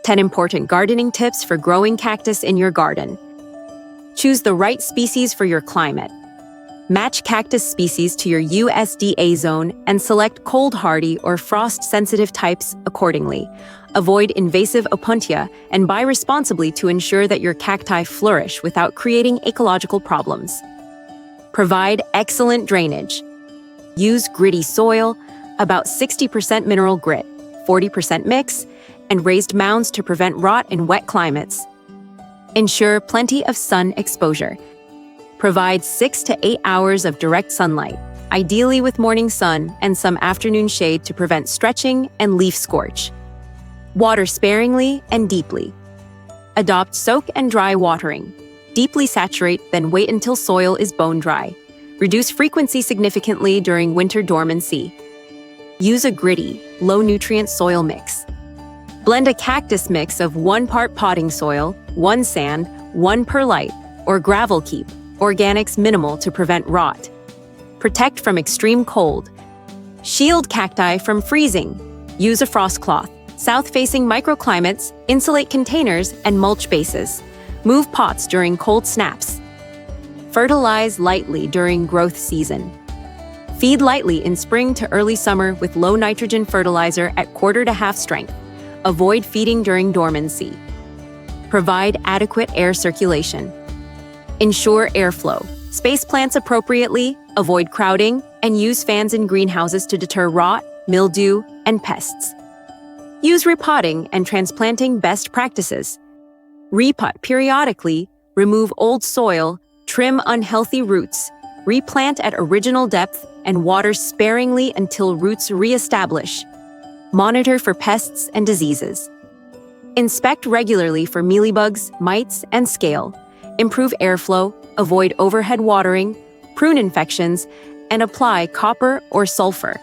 10 important gardening tips for growing cactus in your garden. Choose the right species for your climate. Match cactus species to your USDA zone and select cold-hardy or frost-sensitive types accordingly. Avoid invasive opuntia and buy responsibly to ensure that your cacti flourish without creating ecological problems. Provide excellent drainage. Use gritty soil, about 60% mineral grit, 40% mix, and raised mounds to prevent rot in wet climates. Ensure plenty of sun exposure. Provide 6 to 8 hours of direct sunlight, ideally with morning sun and some afternoon shade to prevent stretching and leaf scorch. Water sparingly and deeply. Adopt soak and dry watering. Deeply saturate, then wait until soil is bone dry. Reduce frequency significantly during winter dormancy. Use a gritty, low-nutrient soil mix. Blend a cactus mix of 1 part potting soil, 1 sand, 1 perlite, or gravel keep, organics minimal to prevent rot. Protect from extreme cold. Shield cacti from freezing. Use a frost cloth. South-facing microclimates, insulate containers, and mulch bases. Move pots during cold snaps. Fertilize lightly during growth season. Feed lightly in spring to early summer with low nitrogen fertilizer at quarter to half strength. Avoid feeding during dormancy. Provide adequate air circulation. Ensure airflow. Space plants appropriately, avoid crowding, and use fans in greenhouses to deter rot, mildew, and pests. Use repotting and transplanting best practices. Repot periodically, remove old soil, trim unhealthy roots, replant at original depth, and water sparingly until roots re-establish. Monitor for pests and diseases. Inspect regularly for mealybugs, mites, and scale. Improve airflow, avoid overhead watering, prune infections, and apply copper or sulfur.